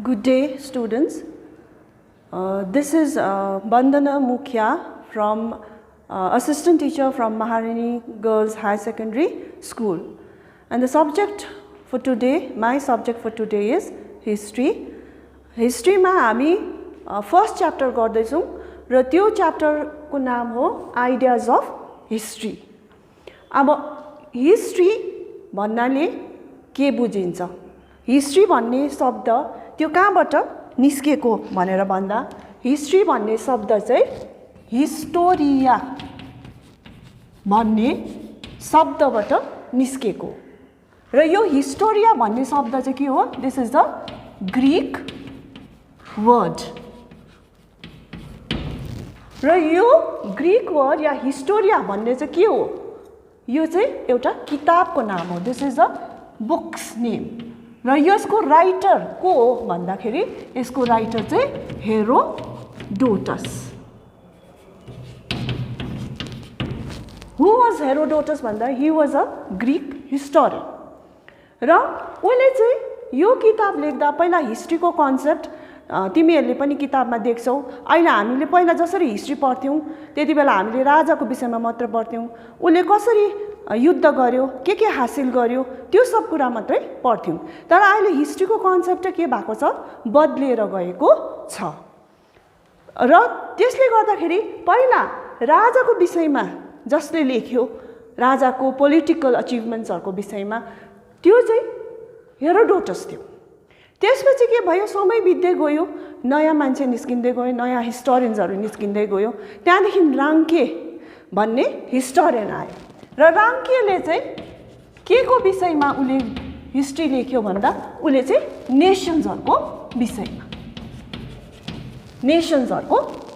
Good day, students. This is Bandana Mukhya from assistant teacher from Maharani Girls High Secondary School. And the subject for today, my subject for today is history. History ma हामी first chapter गर्दैछौं र त्यो chapter को नाम हो Ideas of History. अब history भन्नाले के बुझिन्छ? हिस्ट्री भन्ने शब्द त्यो कहाँबाट निस्केको भनेर भन्दा हिस्ट्री भन्ने शब्द चाहिँ हिस्टोरिया भन्ने शब्दबाट निस्केको र यो हिस्टोरिया भन्ने शब्द चाहिँ के हो? This is the Greek word र यो ग्रीक वर्ड या हिस्टोरिया भन्ने चाहिँ के हो? यो चाहिँ एउटा किताबको नाम हो. This is the books name र यसको राइटर को हो भन्दाखेरि यसको राइटर चाहिँ हेरोडोटस. हु वाज हेरोडोटस भन्दा he was a Greek historian र उले चाहिँ यो किताब लेख्दा पहिला हिस्ट्रीको कन्सेप्ट तिमीहरूले पनि किताबमा देख्छौ. अहिले हामीले पहिला जसरी हिस्ट्री पढ्थ्यौं त्यति बेला हामीले राजाको विषयमा मात्र पढ्थ्यौं. उले कसरी युद्ध गर्यो, के हासिल गर्यो त्यो सब कुरा मात्रै पढ्थ्यौं. तर अहिले हिस्ट्रीको कन्सेप्ट के भएको छ? बदलेर गएको छ र त्यसले गर्दाखेरि पहिला राजाको विषयमा जसले लेख्यो, राजाको पोलिटिकल अचिभमेन्ट्सहरुको विषयमा, त्यो चाहिँ हेरोडोटस थियो. त्यसपछि के भयो? समय बित्दै गयो, नयाँ मान्छे निस्किँदै गयो, नयाँ हिस्टोरियन्सहरु निस्किँदै गयो. त्यहाँदेखि राङ्के भन्ने हिस्टोरियन आयो र राङ्केले चाहिँ के को विषयमा उले हिस्ट्री लेख्यो भन्दा उले चाहिँ नेशन्सहरुको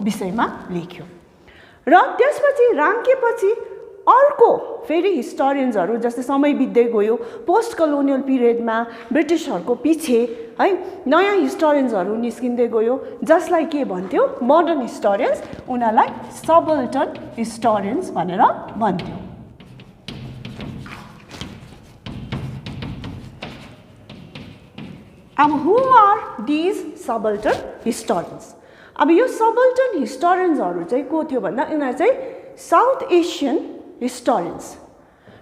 विषयमा लेख्यो र त्यसपछि राङ्केपछि अर्को फेरि हिस्टोरियन्सहरु जस्तै समय बित्दै गयो, पोस्ट कलोनियल पिरियडमा ब्रिटिशहरुको पछि है नयाँ हिस्टोरियन्सहरु निस्किँदै गयो जसलाई के भन्थ्यो? Modern historians. उनीलाई सबल्टन हिस्टोरियन्स भनेर भन्थ्यो. अब who are these subaltern historians? अब यो सबल्टन हिस्टोरियन्सहरु चाहिँ को थियो भन्दा उनीहरु चाहिँ साउथ एशियन हिस्टोरियन्स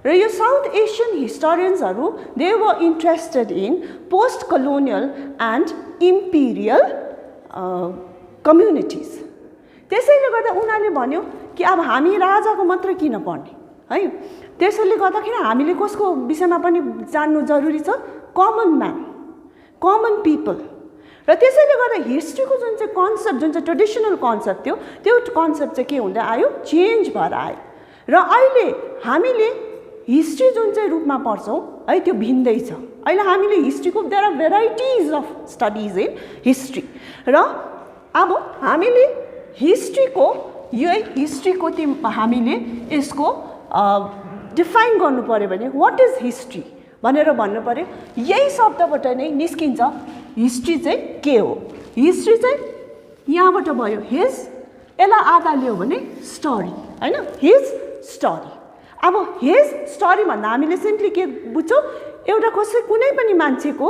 र यो साउथ एशियन हिस्टोरियन्सहरु they were interested in post colonial and imperial communities. त्यसैले गर्दा उनीहरुले भन्यो कि अब हामी राजाको मात्र किन पढ्ने है. त्यसैले गर्दाखेरि हामीले कसको विषयमा पनि जान्नु जरुरी छ? Come on man, come on people. र त्यसैले गर्दा हिस्ट्रीको जुन चाहिँ कन्सेप्ट, जुन चाहिँ ट्रेडिसनल कन्सेप्ट थियो, त्यो कन्सेप्ट चाहिँ के हुँदै आयो? चेन्ज भएर आयो र अहिले हामीले हिस्ट्री जुन चाहिँ रूपमा पढ्छौं है त्यो भिन्दै छ. अहिले हामीले हिस्ट्रीको there are varieties of studies in history र अब हामीले हिस्ट्रीको हामीले यसको डिफाइन गर्नु पर्यो भने व्हाट इज हिस्ट्री भनेर भन्नु पर्यो. यही शब्दबाट नै निस्किन्छ हिस्ट्री चाहिँ के हो. हिस्ट्री चाहिँ यहाँबाट भयो हिज, यसलाई आधा लियो भने स्टोरी हैन, हिज स्टोरी. अब हिज स्टोरी भन्दा हामीले सिम्पली के बुझ्छौं? एउटा कुनै पनि मान्छेको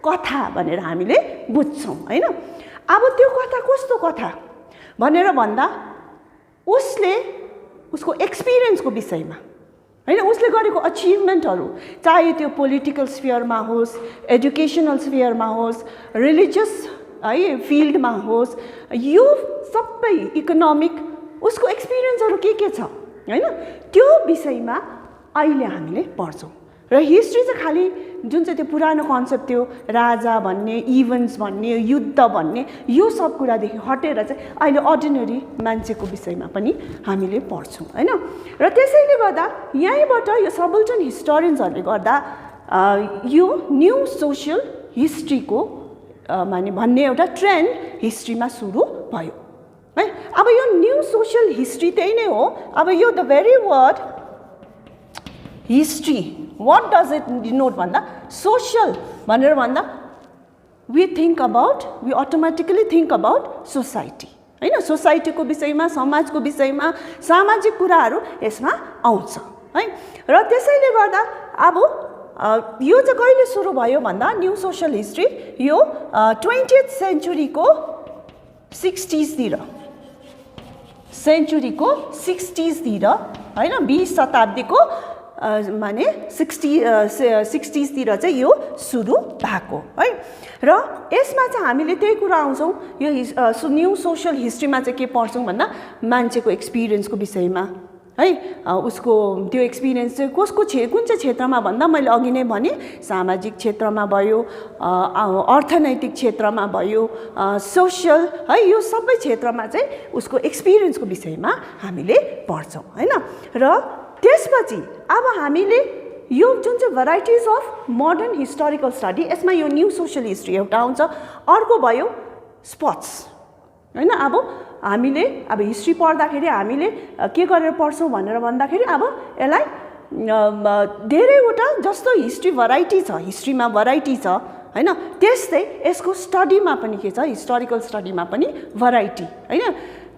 कथा भनेर हामीले बुझ्छौं हैन. अब त्यो कथा कस्तो कथा भनेर भन्दा उसको एक्सपिरियन्सको विषयमा हैन, उसले गरेको अचिभमेन्टहरु, चाहे त्यो पोलिटिकल स्फियरमा होस्, एजुकेशनल स्फियरमा होस्, रिलिजियस है फिल्डमा होस्, यो सबै इकोनोमिक उसको एक्सपिरियन्सहरु के छ हैन, त्यो विषयमा अहिले हामीले पढ्छौं. र हिस्ट्री चाहिँ खाली जुन चाहिँ त्यो पुरानो कन्सेप्ट थियो राजा भन्ने, इभेन्ट्स भन्ने, युद्ध भन्ने, यो सब कुरादेखि हटेर चाहिँ अहिले अर्डिनरी मान्छेको विषयमा पनि हामीले पढ्छौं हैन. र त्यसैले गर्दा यहीँबाट यो सबल्टन हिस्टोरियन्सहरुले गर्दा यो न्यू सोशल हिस्ट्रीको माने भन्ने एउटा ट्रेन्ड हिस्ट्रीमा सुरु भयो है. अब यो न्यू सोशल हिस्ट्री त्यही नै हो. अब यो the very word history, what does it denote भन्दा social भनेर भन्दा we automatically think about society हैन. सोसाइटीको विषयमा, समाजको विषयमा, सामाजिक कुराहरू यसमा आउँछ है. र त्यसैले गर्दा अब यो चाहिँ कहिले सुरु भयो भन्दा न्यू सोशल हिस्ट्री यो 20th सेन्चुरीको 60s तिर हैन 20 शताब्दीको माने 60s तिर चाहिँ यो सुरु भएको है र यसमा चाहिँ हामीले त्यही कुरा आउँछौं यो न्यू सोशल हिस्ट्रीमा चाहिँ के पढ्छौं भन्दा मान्छेको एक्सपिरियन्सको विषयमा है उसको त्यो एक्सपिरियन्स चाहिँ कुन चाहिँ क्षेत्रमा भन्दा मैले अघि नै भने सामाजिक क्षेत्रमा भयो अर्थनैतिक क्षेत्रमा भयो सोशल है यो सबै क्षेत्रमा चाहिँ उसको एक्सपिरियन्सको विषयमा हामीले पढ्छौं हैन र त्यसपछि अब हामीले यो जुन चाहिँ varieties of modern historical study यसमा यो न्यू सोशल हिस्ट्री एउटा आउँछ अर्को भयो स्पोर्ट्स हैन अब हामीले अब हिस्ट्री पढ्दाखेरि हामीले के गरेर पढ्छौं भनेर भन्दाखेरि अब यसलाई धेरैवटा जस्तो हिस्ट्री भेराइटी छ हिस्ट्रीमा भेराइटी छ हैन त्यस्तै यसको स्टडीमा पनि के छ हिस्टोरिकल स्टडीमा पनि भेराइटी हैन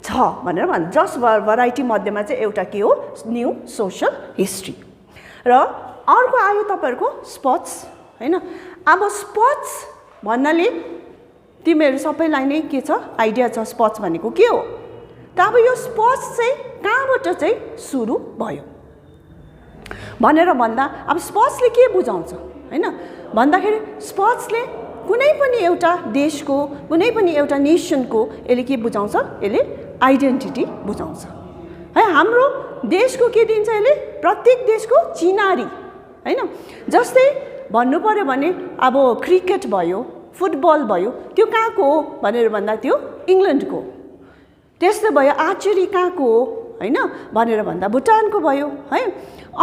छ भनेर भन्छ जस्ट भेराइटी मध्येमा चाहिँ एउटा के हो न्यू सोशल हिस्ट्री र अर्को आयो तपाईहरुको स्पोर्ट्स हैन अब स्पोर्ट्स भन्नाले तिमीहरु सबैलाई नै के छ आइडिया छ स्पोर्ट्स भनेको के हो त अब यो स्पोर्ट्स चाहिँ कहाँबाट चाहिँ सुरु भयो भनेर भन्दा अब स्पोर्ट्सले के बुझाउँछ हैन भन्दाखेरि स्पोर्ट्सले कुनै पनि एउटा देशको कुनै पनि एउटा नेसनको यसले के बुझाउँछ यसले आइडेन्टिटी बुझाउँछ है हाम्रो देशको के दिन्छ यसले प्रत्येक देशको चिनारी हैन जस्तै भन्नु पर्यो भने अब क्रिकेट भयो फुटबल भयो त्यो कहाँको हो भनेर भन्दा त्यो इंग्ल्यान्डको त्यस्तै भयो आर्चरी कहाँको हो हैन भनेर भन्दा भुटानको भयो है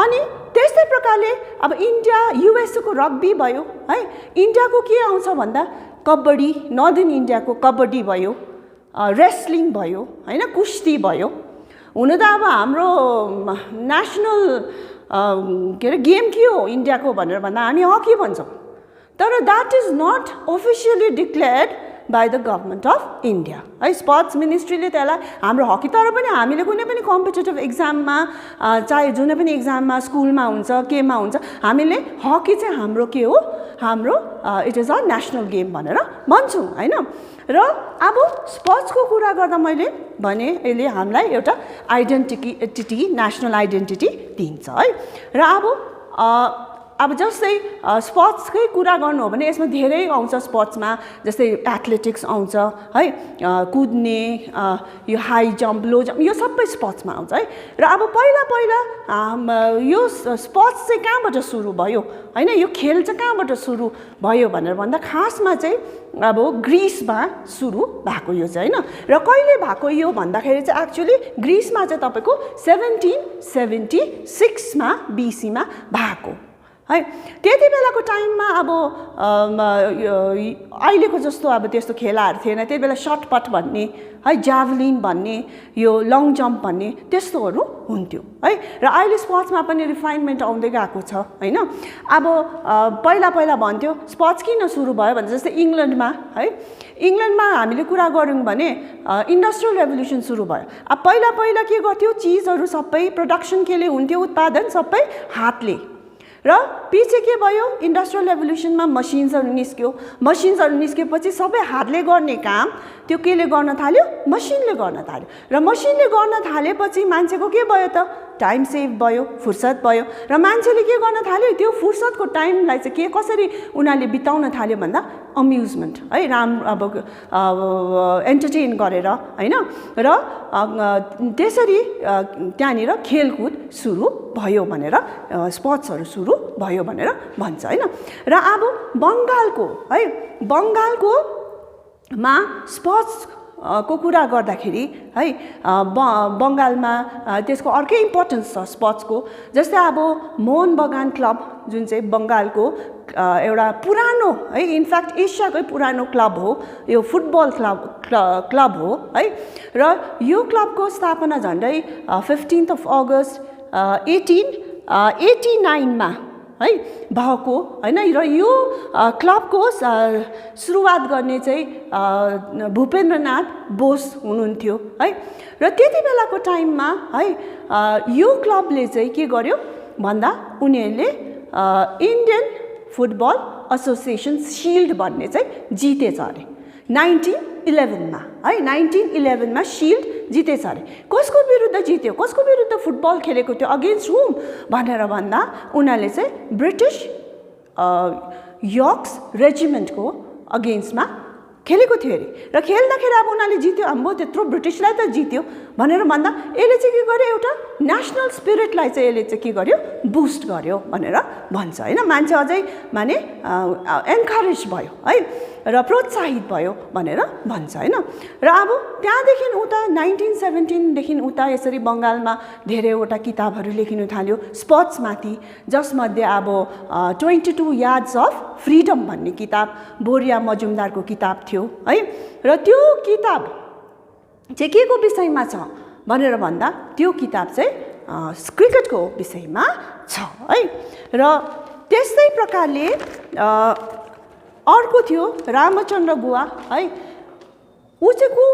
अनि त्यस्तै प्रकारले अब इन्डिया युएसए को रग्बी भयो है इन्डियाको के आउँछ भन्दा कबड्डी नर्दर्न इन्डियाको कबड्डी भयो रेस्लिङ भयो हैन कुस्ती भयो हुन त अब हाम्रो नेशनल के रे गेम के हो इन्डियाको भनेर भन्दा हामी हकी भन्छौं तर that is not officially declared by the government of India है स्पोर्ट्स मिनिस्ट्रीले त्यसलाई हाम्रो हकी तर पनि हामीले कुनै पनि कम्पिटिटिभ एक्जाममा चाहे जुनै पनि एक्जाममा स्कुलमा हुन्छ केमा हुन्छ हामीले हकी चाहिँ हाम्रो के हो हाम्रो it is a national game भनेर भन्छौं हैन र अब स्पोर्ट्सको कुरा गर्दा मैले भने यसले हामीलाई एउटा आइडेन्टिटी नेशनल आइडेन्टिटी दिन्छ है र अब जस्तै स्पोर्ट्सकै कुरा गर्नु हो भने यसमा धेरै आउँछ स्पोर्ट्समा जस्तै एथलेटिक्स आउँछ है कुद्ने यो हाई जम्प लो जम्प यो सबै स्पोर्ट्समा आउँछ है र अब पहिला यो स्पोर्ट्स चाहिँ कहाँबाट सुरु भयो हैन यो खेल चाहिँ कहाँबाट सुरु भयो भनेर भन्दा खासमा चाहिँ अब ग्रीसमा सुरु भएको यो चाहिँ हैन र कहिले भएको यो भन्दाखेरि चाहिँ एक्चुअली ग्रीसमा चाहिँ तपाईको 1776 मा बीसी मा भएको है त्यति बेलाको टाइममा अब अहिलेको जस्तो अब त्यस्तो खेलाहरु थिएन त्यति बेला शटपट भन्ने है ज्याभलिन भन्ने यो लङ जम्प भन्ने त्यस्तोहरु हुन्थ्यो है र अहिले स्पोर्ट्समा पनि रिफाइनमेन्ट आउँदै गएको छ हैन अब पहिला भन्थ्यो स्पोर्ट्स किन सुरु भयो भने जस्तै इंग्ल्यान्डमा है इंग्ल्यान्डमा हामीले कुरा गर्यौं भने इन्डस्ट्रियल रेभोल्युसन सुरु भयो अब पहिला के गर्थ्यो चीजहरु सबै प्रोडक्सन केले हुन्थ्यो उत्पादन सबै हातले र पछि के भयो इन्डस्ट्रियल रेभोल्युसनमा मसिन्सहरु निस्केपछि सबै हातले गर्ने काम त्यो केले गर्न थाल्यो मसिनले गर्न थाल्यो र मसिनले गर्न थालेपछि मान्छेको के भयो त टाइम सेभ भयो फुर्सद भयो र मान्छेले के गर्न थाल्यो त्यो फुर्सदको टाइमलाई चाहिँ के कसरी उनीहरुले बिताउन थाल्यो भन्दा अम्युजमेन्ट है अब एन्टरटेन गरेर हैन र त्यसरी त्यहाँनिर खेलकुद सुरु भयो भनेर स्पोर्ट्सहरु सुरु भयो भनेर भन्छ हैन र अब बंगालको मा स्पोर्ट्स को कुरा गर्दाखेरि है बंगालमा त्यसको अर्कै इम्पोर्टेन्स छ स्पोर्ट्सको जस्तै अब मोहन बगान क्लब जुन चाहिँ बंगालको एउटा पुरानो है इनफ्याक्ट एसियाकै पुरानो क्लब हो यो फुटबल क्लब हो है र यो क्लबको स्थापना झन्डै 15th of August 1889 मा है भएको हैन र यो क्लबको सुरुवात गर्ने चाहिँ भूपेन्द्रनाथ बोस हुनुहुन्थ्यो है र त्यति बेलाको टाइममा है यो क्लबले चाहिँ के गर्यो भन्दा उनीहरुले इन्डियन फुटबल एसोसिएसन सिल्ड भन्ने चाहिँ जितेछ अरे 1911 मा है 1911 मा सिल्ड जितेछ अरे कसको विरुद्ध जित्यो कसको विरुद्ध फुटबल खेलेको थियो अगेन्स्ट हुम भनेर भन्दा उनीहरूले चाहिँ ब्रिटिस यर्क्स रेजिमेन्टको अगेन्स्टमा खेलेको थियो अरे र खेल्दाखेरि अब उनीहरूले जित्यो अम्बो त्यत्रो ब्रिटिसलाई त जित्यो भनेर भन्दा यसले चाहिँ के गर्यो एउटा नेसनल स्पिरिटलाई चाहिँ यसले चाहिँ के गर्यो बुस्ट गर्यो भनेर भन्छ हैन मान्छे अझै माने एन्करेज भयो है र प्रोत्साहित भयो भनेर भन्छ हैन र अब त्यहाँदेखि उता 1917 देखि उता यसरी बंगालमा धेरैवटा किताबहरू लेखिनु थाल्यो स्पोर्ट्समाथि जसमध्ये अब 22 यार्ड्स अफ फ्रीडम भन्ने किताब बोरिया मजुमदारको किताब थियो है र त्यो किताब चाहिँ के को विषयमा छ भनेर भन्दा त्यो किताब चाहिँ क्रिकेटको विषयमा छ है र त्यस्तै प्रकारले अर्को थियो रामचन्द्र गुहा है उ चाहिँ को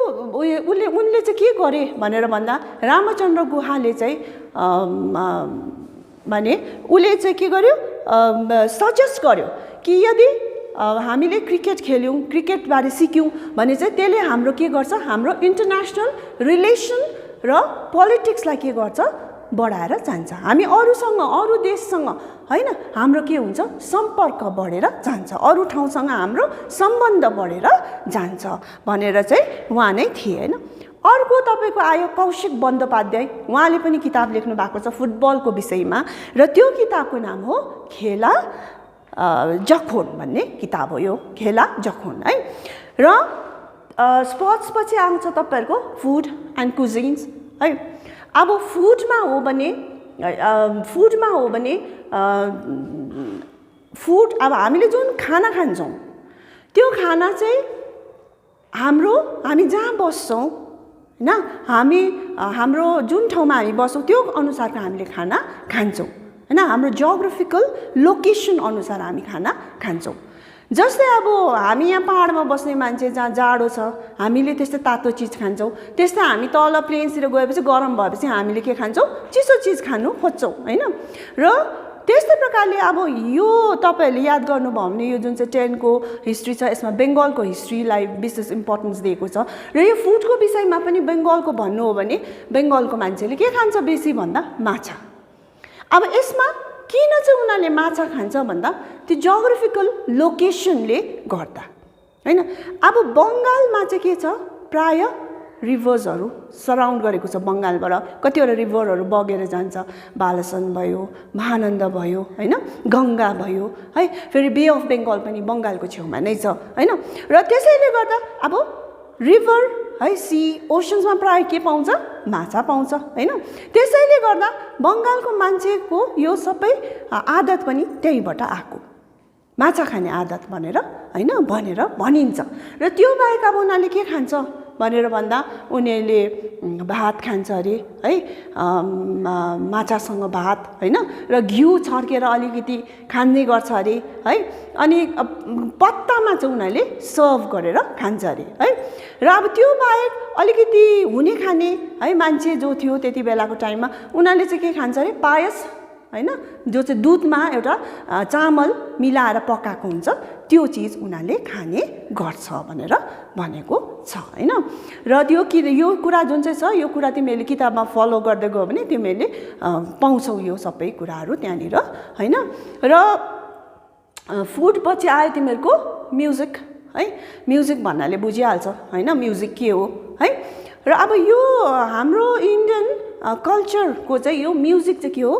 उनले चाहिँ के गरे भनेर भन्दा रामचन्द्र गुहाले चाहिँ माने उले चाहिँ के गर्यो सजेस्ट गर्यो कि यदि हामीले क्रिकेट खेल्यौं क्रिकेट बारे सिक्यौं भने चाहिँ त्यसले हाम्रो के गर्छ हाम्रो इन्टरनेशनल रिलेसन र पोलिटिक्सलाई के गर्छ बढाएर जान्छ हामी अरूसँग अरू देशसँग हैन हाम्रो के हुन्छ सम्पर्क बढेर जान्छ अरू ठाउँसँग हाम्रो सम्बन्ध बढेर जान्छ भनेर चाहिँ उहाँ नै थिए हैन अर्को तपाईको आयो कौशिक बन्द-पाध्याय उहाँले पनि किताब लेख्नु भएको छ फुटबलको विषयमा र त्यो किताबको नाम हो खेला जखोन भन्ने किताब हो यो खेला जखोन है र स्पोर्ट्स पछि आउँछ तपाईहरुको फुड एन्ड कुजिन्स है अब फुडमा हो भने फुड अब हामीले जुन खाना खान्छौं त्यो खाना चाहिँ हामी जहाँ बस्छौं हैन हाम्रो जुन ठाउँमा हामी बस्छौं त्यो अनुसारको हामीले खाना खान्छौं हैन हाम्रो जियोग्राफिकल लोकेसन अनुसार हामी खाना खान्छौं जस्तै अब हामी यहाँ पहाडमा बस्ने मान्छे जहाँ जाडो छ हामीले त्यस्तै तातो चीज खान्छौं त्यस्तै हामी तल प्लेन्सतिर गएपछि गरम भएपछि हामीले के खान्छौं चिसो चीज खानु खोज्छौं हैन र त्यस्तै प्रकारले अब यो तपाईहरुले याद गर्नुभयो भने यो जुन चाहिँ 10 को हिस्ट्री छ यसमा बेंगलको हिस्ट्रीलाई विशेष इम्पोर्टेन्स दिएको छ र यो फुडको विषयमा पनि बेंगलको भन्नु हो भने बेंगलको मान्छेले के खान्छ बेसी भन्दा माछा अब यसमा किन चाहिँ उनीहरूले माछा खान्छ भन्दा त्यो जियोग्राफिकल लोकेसनले गर्दा हैन अब बंगालमा चाहिँ के छ प्राय रिभर्सहरु सराउन्ड गरेको छ बंगालबाट कतिवटा रिभरहरु बगेर जान्छ बालासन भयो महानन्द भयो हैन गंगा भयो है फेरि बे अफ बेंगल पनि बंगालको छेउमा नै छ हैन र त्यसैले गर्दा अब रिभर है सी ओशन्समा प्राय के पाउँछ माछा पाउँछ हैन त्यसैले गर्दा बंगालको मान्छेको यो सबै आदत पनि त्यहीबाट आको माछा खाने आदत भनेर हैन भनेर भनिन्छ र त्यो बाहेक अब उनीहरूले के खान्छ भनेर भन्दा उनीहरूले भात खान्छ अरे है माछासँग भात हैन र घिउ छर्केर अलिकति खान्ने गर्छ अरे है अनि पत्तामा चाहिँ उनीहरूले सर्भ गरेर खान्छ अरे है र अब त्यो बाहेक अलिकति हुने खाने है मान्छे जो थियो त्यति बेलाको टाइममा उनीहरूले चाहिँ के खान्छ अरे पायस हैन जो चाहिँ दूधमा एउटा चामल मिलाएर पकाएको हुन्छ त्यो चीज उनीहरूले खाने गर्छ भनेर भनेको छ हैन र यो कुरा जुन चाहिँ छ यो कुरा तिमीले किताबमा फलो गर्दै गयो भने तिमीले पाउँछौ यो सबै कुराहरु त्यहाँनिर हैन र फुड पछि आयो तिमीहरुको म्युजिक है म्युजिक भन्नाले बुझिहाल्छ हैन म्युजिक के हो है र अब यो हाम्रो इन्डियन कल्चरको चाहिँ यो म्युजिक चाहिँ के हो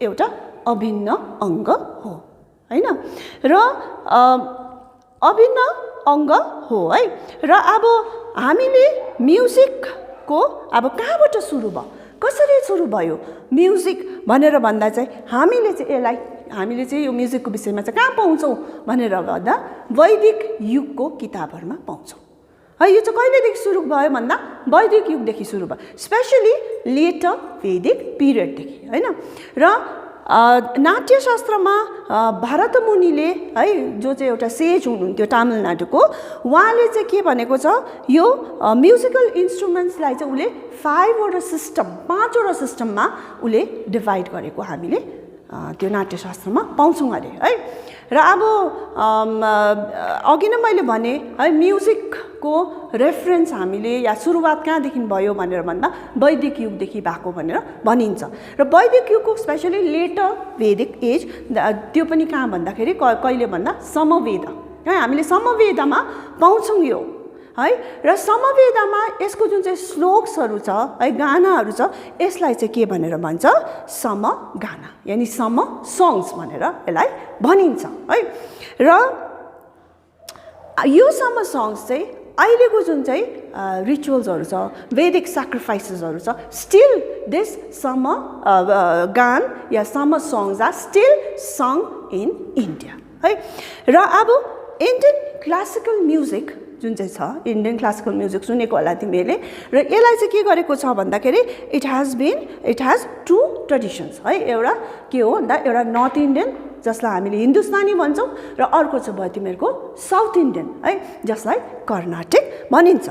एउटा अभिन्न अंग हो हैन र अभिन्न अंग हो है र अब हामीले म्युजिकको अब कहाँबाट सुरु भयो कसरी सुरु भयो म्युजिक भनेर भन्दा चाहिँ हामीले चाहिँ यो म्युजिकको विषयमा चाहिँ कहाँ पाउँछौं भनेर भन्दा वैदिक युगको किताबहरुमा पाउँछौं है यो चाहिँ कहिलेदेखि सुरु भयो भन्दा वैदिक युगदेखि सुरु भयो स्पेशली लेटर वैदिक पिरियडदेखि हैन र नाट्यशास्त्रमा भरत मुनिले है जो चाहिँ एउटा सेज हुनुहुन्थ्यो तमिलनाडुको उहाँले चाहिँ के भनेको छ यो म्युजिकल इन्स्ट्रुमेन्ट्सलाई चाहिँ उले 5 वटा सिस्टममा उले डिवाइड गरेको हामीले त्यो नाट्यशास्त्रमा पाउँछौँ अरे है। र अब अघि नै मैले भने है म्युजिकको रेफरेन्स हामीले या सुरुवात कहाँदेखि भयो भनेर भन्दा वैदिक युगदेखि भएको भनेर भनिन्छ। र वैदिक युगको स्पेसली लेटर वैदिक एज त्यो पनि कहाँ भन्दाखेरि कहिले भन्दा समवेद है, हामीले समवेदमा पाउँछौँ यो है। र समवेदमा यसको जुन चाहिँ श्लोक्सहरू छ है, गानाहरू छ, यसलाई चाहिँ के भनेर भन्छ, समगाना यानि सम सङ्ग्स भनेर यसलाई भनिन्छ है। र यो सम सङ्ग्स चाहिँ अहिलेको जुन चाहिँ रिचुअल्सहरू छ, वैदिक सेक्रिफाइसेसहरू छ, स्टिल दिस सम गान या some songs are still sung in India है। र अब इन्डियन क्लासिकल म्युजिक जुन चाहिँ छ, इन्डियन क्लासिकल म्युजिक सुनेको होला तिमीहरूले, र यसलाई चाहिँ के गरेको छ भन्दाखेरि इट हेज टु ट्रेडिसन्स है। एउटा के हो भन्दा एउटा नर्थ इन्डियन जसलाई हामीले हिन्दुस्तानी भन्छौँ, र अर्को चाहिँ भयो तिमीहरूको साउथ इन्डियन है, जसलाई कर्नाटिक भनिन्छ।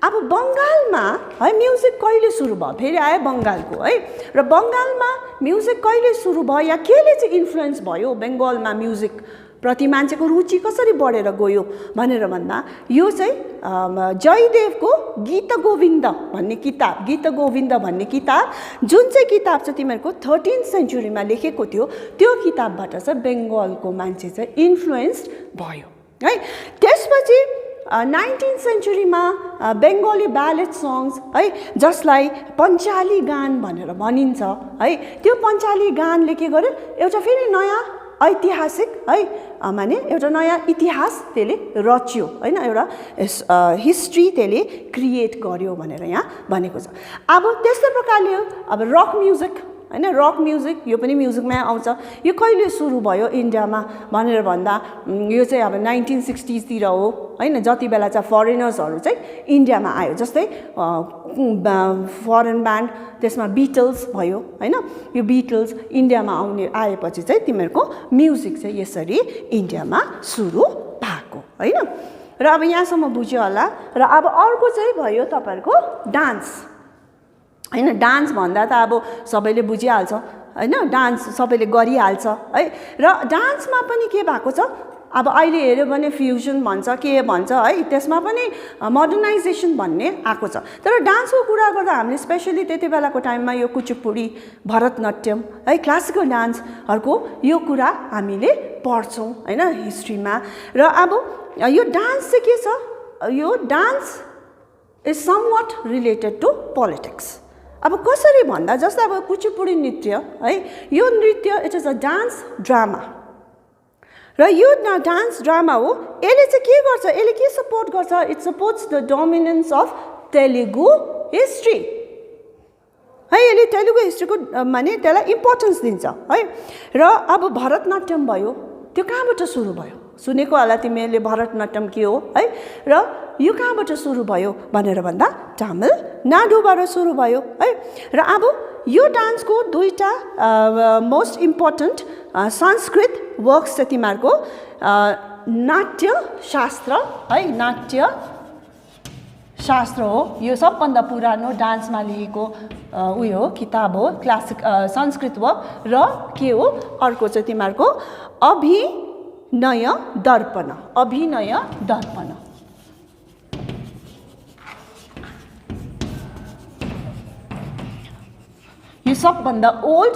अब बङ्गालमा है म्युजिक कहिले सुरु भयो, फेरि आयो बङ्गालको है। र बङ्गालमा म्युजिक कहिले सुरु भयो या केले चाहिँ इन्फ्लुएन्स भयो बङ्गालमा म्युजिक प्रति मान्छेको रुचि कसरी बढेर गयो भनेर भन्दा यो चाहिँ जयदेवको गीत गोविन्द भन्ने किताब, गीत गोविन्द भन्ने किताब जुन चाहिँ किताब चाहिँ तिमीहरूको 13th सेन्चुरीमा लेखेको थियो, त्यो किताबबाट चाहिँ बङ्गालको मान्छे चाहिँ इन्फ्लुएन्स्ड भयो है। त्यसपछि 19th सेन्चुरीमा बङ्गाली ब्यालेट सङ्ग्स है, जसलाई पञ्चाली गान भनेर भनिन्छ है, त्यो पञ्चाली गानले के गर्यो, एउटा फेरि नयाँ ऐतिहासिक है, माने एउटा नयाँ इतिहास त्यसले रच्यो होइन, एउटा हिस्ट्री त्यसले क्रिएट गर्यो भनेर यहाँ भनेको छ। अब त्यस्तै प्रकारले अब रक म्युजिक होइन, रक म्युजिक यो पनि म्युजिकमै आउँछ। यो कहिले सुरु भयो इन्डियामा भनेर भन्दा यो चाहिँ अब 1960s तिर हो होइन, जति बेला चाहिँ फरेनर्सहरू चाहिँ इन्डियामा आयो, जस्तै फरेन ब्यान्ड, त्यसमा बिटल्स भयो होइन। यो बिटल्स इन्डियामा आएपछि चाहिँ तिमीहरूको म्युजिक चाहिँ यसरी इन्डियामा सुरु भएको होइन। र अब यहाँसम्म बुझ्यो होला। र अब अर्को चाहिँ भयो तपाईँहरूको डान्स होइन। डान्स भन्दा त अब सबैले बुझिहाल्छ होइन, डान्स सबैले गरिहाल्छ है। र डान्समा पनि के भएको छ, अब अहिले हेऱ्यो भने फ्युजन भन्छ के भन्छ है, त्यसमा पनि मोडर्नाइजेसन भन्ने आएको छ। तर डान्सको कुरा गर्दा हामीले स्पेसली त्यति बेलाको टाइममा यो कुचिपुडी, भरतनाट्यम है, क्लासिकल डान्सहरूको यो कुरा हामीले पढ्छौँ होइन हिस्ट्रीमा। र अब यो डान्स चाहिँ के छ, यो dance is somewhat related to politics. अब कसरी भन्दा जस्तै अब कुचिपुडी नृत्य है, यो नृत्य it is a dance drama, र यो डान्स ड्रामा हो। यसले चाहिँ के गर्छ, यसले के सपोर्ट गर्छ, it supports the dominance of Telugu history है। यसले तेलुगु हिस्ट्रीको माने त्यसलाई इम्पोर्टेन्स दिन्छ है। र अब भरतनाट्यम भयो, त्यो कहाँबाट सुरु भयो, सुनेको होला तिमीहरूले भरतनाट्यम के हो है। र यो कहाँबाट सुरु भयो भनेर भन्दा तमिलनाडुबाट सुरु भयो है। र अब यो डान्सको दुईटा मोस्ट इम्पोर्टेन्ट संस्कृत वर्क्स चाहिँ तिमीहरूको नाट्यशास्त्र है, नाट्यशास्त्र हो। यो सबभन्दा पुरानो डान्समा लेखेको उयो हो, किताब हो, क्लासिक संस्कृत वर्क। र के हो अर्को चाहिँ तिमीहरूको अभिनय दर्पण, अभिनय दर्पण। यो सबभन्दा old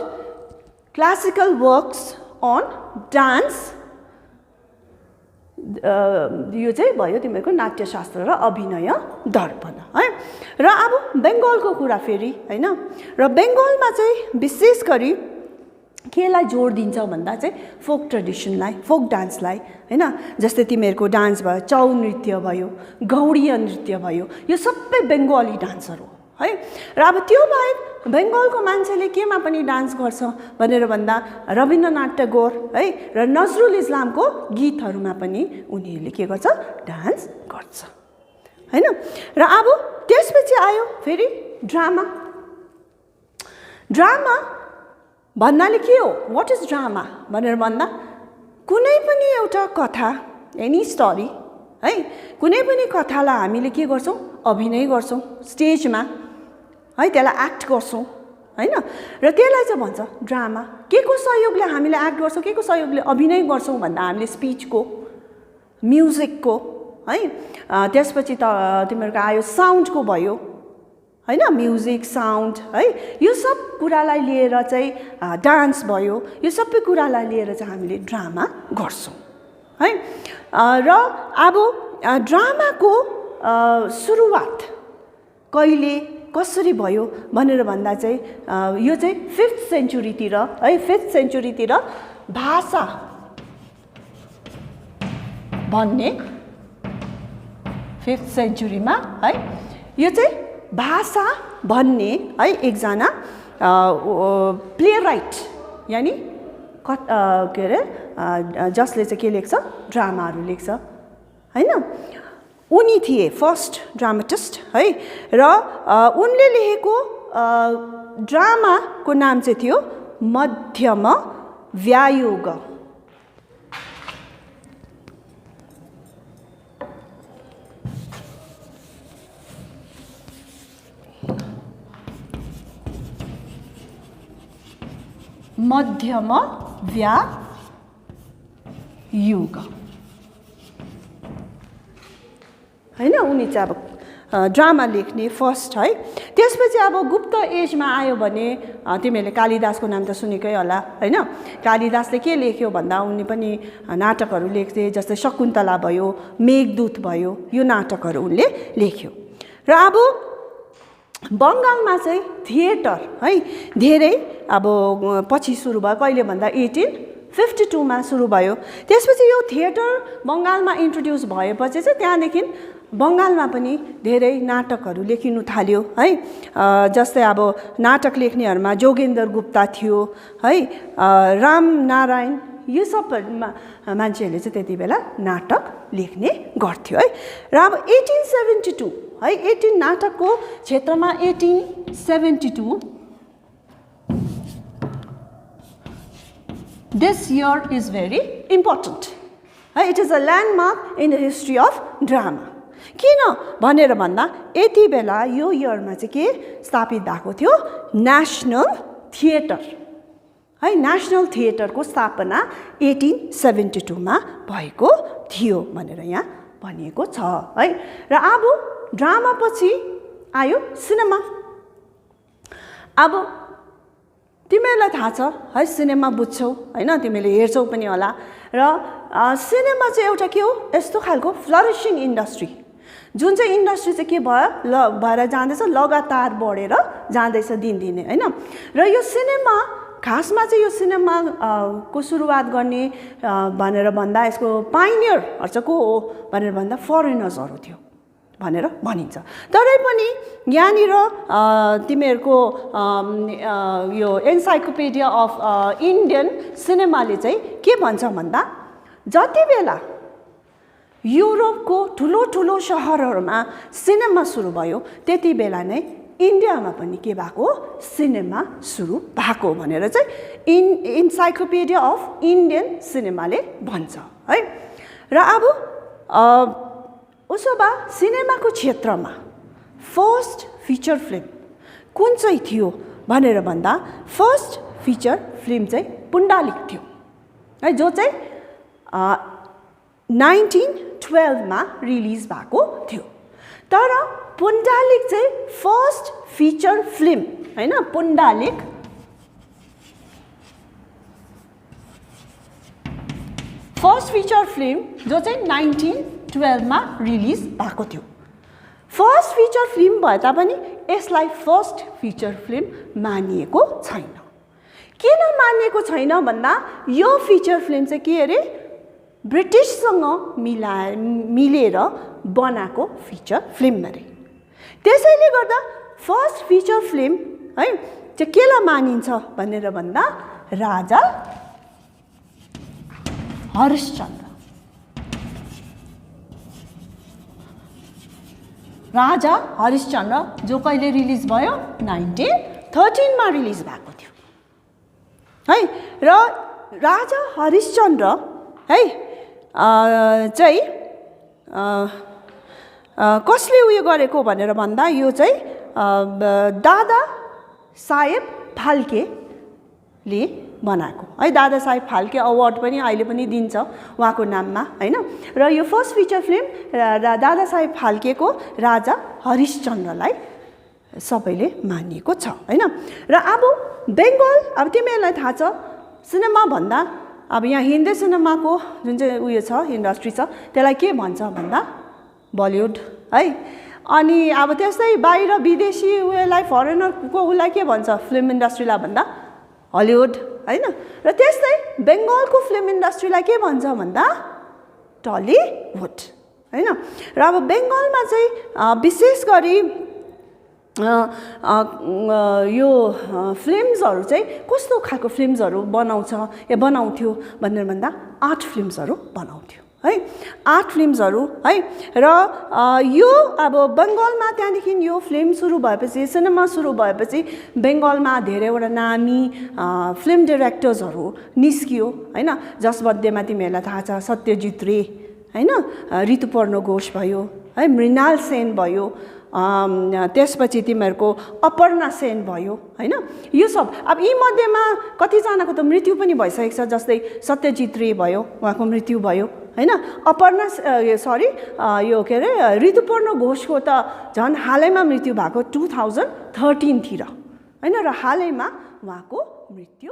classical works on dance यो चाहिँ भयो तिमीहरूको नाट्यशास्त्र र अभिनय दर्पण है। र अब बङ्गालको कुरा फेरि होइन, र बङ्गालमा चाहिँ विशेष गरी केलाई जोड दिन्छ भन्दा चाहिँ फोक ट्रेडिसनलाई, फोक डान्सलाई होइन। जस्तै तिमीहरूको डान्स भयो, छौ नृत्य भयो, गौडीय नृत्य भयो, यो सबै बङ्गाली डान्सहरू है। र अब त्यो बाहेक बङ्गालको मान्छेले केमा पनि डान्स गर्छ भनेर भन्दा रविन्द्रनाथ टैगोर है र नजरुल इस्लामको गीतहरूमा पनि उनीहरूले के गर्छ, डान्स गर्छ हैन। र अब त्यसपछि आयो फेरि ड्रामा। ड्रामा भन्नाले के हो, व्हाट इज ड्रामा भनेर भन्दा कुनै पनि एउटा कथा, एनी स्टोरी है, कुनै पनि कथालाई हामीले के गर्छौँ, अभिनय गर्छौँ स्टेजमा है, त्यसलाई एक्ट गर्छौँ हैन र त्यसलाई चाहिँ भन्छ ड्रामा के को सहयोगले हामीले एक्ट गर्छौं के को सहयोगले अभिनय गर्छौं भन्दा हामीले स्पीचको म्युजिकको है त्यसपछि त तिमीहरुको आयो साउन्डको भयो हैन म्युजिक साउन्ड है यो सब कुरालाई लिएर चाहिँ डान्स भयो यो सबै कुरालाई लिएर चाहिँ हामीले ड्रामा गर्छौं है र अब ड्रामाको सुरुवात कहिले कसरी भयो भनेर भन्दा चाहिँ यो चाहिँ 5th सेन्चुरीतिर है 5th सेन्चुरीतिर भाषा भन्ने 5th सेन्चुरीमा है यो चाहिँ भाषा भन्ने है एकजना प्लेराइट यानी के अरे जसले चाहिँ के लेख्छ ड्रामाहरू लेख्छ हैन उनी थिए फर्स्ट ड्रामाटिस्ट है र उनले लेखेको ड्रामाको नाम चाहिँ थियो मध्यम व्यायोग मध्यम व्यायोग हैन उनी चाहिँ अब ड्रामा लेख्ने फर्स्ट है त्यसपछि अब गुप्त एजमा आयो भने तिमीले कालिदासको नाम त सुनेकै होला हैन कालिदासले के लेख्यो भन्दा उनी पनि नाटकहरू लेख्थे जस्तै शकुन्तला भयो मेघदूत भयो यो नाटकहरू उनले लेख्यो र अब बंगालमा चाहिँ थिएटर है धेरै अब पछि सुरु भयो कहिले भन्दा 1852 मा सुरु भयो त्यसपछि यो थिएटर बंगालमा इन्ट्रोड्युस भएपछि चाहिँ त्यहाँदेखि बंगालमा पनि धेरै नाटकहरू लेखिनु थाल्यो है जस्तै अब नाटक लेख्नेहरुमा जोगेन्द्र गुप्ता थियो है राम नारायण यो सब मान्छेहरूले चाहिँ त्यतिबेला नाटक लेख्ने गर्थ्यो है र अब 1872 है 18 नाटकको क्षेत्रमा 1872 This year is very important. It is a landmark in the history of drama. किन भनेर भन्दा यति बेला यो इयरमा चाहिँ के स्थापित भएको थियो नेशनल थिएटर है नेशनल थिएटरको स्थापना 1872 मा भएको थियो भनेर यहाँ भनिएको छ है र अब ड्रामा पछि आयो सिनेमा अब तिमीलाई थाहा छ है सिनेमा बुझ्छौ हैन तिमीले हेर्छौ पनि होला र सिनेमा चाहिँ एउटा के हो यस्तो खालको फ्लरिशिङ इन्डस्ट्री जुन चाहिँ इन्डस्ट्री चाहिँ के भयो भएर जाँदैछ लगातार बढेर जाँदैछ दिनदिनै हैन र यो सिनेमा खासमा चाहिँ यो सिनेमा को सुरुवात गर्ने भनेर भन्दा यसको पाइनियरहरु चाहिँ को हो भनेर भन्दा फरेनर्सहरु थियो भनेर भनिन्छ तरै पनि यहाँनिर तिमीहरुको यो एन्साइक्लोपिडिया अफ इन्डियन सिनेमाले चाहिँ के भन्छ भन्दा जति बेला युरोपको ठुलो ठुलो शहरहरुमा सिनेमा सुरु भयो त्यति बेला नै इन्डियामा पनि के भएको सिनेमा सुरु भएको भनेर चाहिँ एन्साइक्लोपिडिया अफ इन्डियन सिनेमाले भन्छ है र अब उसो भए सिनेमाको क्षेत्रमा फर्स्ट फिचर फिल्म कुन चाहिँ थियो भनेर भन्दा फर्स्ट फिचर फिल्म चाहिँ पुण्डालिक थियो है जो चाहिँ 1912 मा रिलिज भएको थियो तर पुण्डालिक चाहिँ फर्स्ट फिचर फिल्म हैन पुण्डालिक फर्स्ट फिचर फिल्म जो चाहिँ 1912 मा रिलिज भएको थियो फर्स्ट फिचर फिल्म भए तापनि यसलाई फर्स्ट फिचर फिल्म मानिएको छैन किन मानिएको छैन भन्दा यो फिचर फिल्म चाहिँ के अरे ब्रिटिशसँग मिलेर बनाएको फिचर फिल्म अरे त्यसैले गर्दा फर्स्ट फिचर फिल्म है चाहिँ केलाई मानिन्छ भनेर भन्दा राजा हरिश्चन्द्र राजा हरिश्चन्द्र जो कहिले रिलिज भयो 1913 मा रिलिज भएको थियो है र राजा हरिश्चन्द्र है चाहिँ कसले उयो गरेको भनेर भन्दा यो चाहिँ दादा साहेब फाल्केले बनाएको है। दादा साहेब फाल्के अवार्ड पनि अहिले पनि दिन्छ उहाँको नाममा हैन। र यो first feature film Dada Saheb फाल्केको राजा हरिश्चन्द्रलाई सबैले मानिएको छ हैन। र अब बेङ्गल, अब तिमीहरूलाई थाहा छ सिनेमा भन्दा अब यहाँ हिन्दी सिनेमाको जुन चाहिँ उयो छ इन्डस्ट्री छ त्यसलाई के भन्छ भन्दा बलिउड है। अनि अब त्यस्तै बाहिर विदेशी उयोलाई फरेनरको उसलाई के भन्छ फिल्म इन्डस्ट्रीलाई भन्दा हलिउड हैन। र त्यस्तै बेङ्गलको फिल्म इन्डस्ट्रीलाई के भन्छ भन्दा टलिउड हैन। र अब बेङ्गलमा चाहिँ विशेष गरी यो फिल्म्सहरू चाहिँ कस्तो खालको फिल्म्सहरू बनाउँथ्यो भनेर भन्दा आर्ट फिल्म्सहरू बनाउँथ्यो है। आर्ट फिल्म्सहरू है। र यो अब बङ्गालमा त्यहाँदेखि यो फिल्म सुरु भएपछि सिनेमा सुरु भएपछि बेङ्गलमा धेरैवटा नामी फिल्म डिरेक्टर्सहरू निस्कियो हैन। जसमध्येमा तिमीहरूलाई थाहा छ सत्यजित रे हैन, ऋतुपर्ण घोष भयो है, मृणाल सेन भयो, त्यसपछि तिमीहरूको अपर्णा सेन भयो हैन। यो सब अब यी मध्येमा कतिजनाको त मृत्यु पनि भइसकेको छ। जस्तै सत्यजित रे भयो, उहाँको मृत्यु भयो हैन। अपर्णा यो के अरे ऋतुपर्ण घोषको त झन् हालैमा मृत्यु भएको 2013 तिर हैन। र हालैमा उहाँको मृत्यु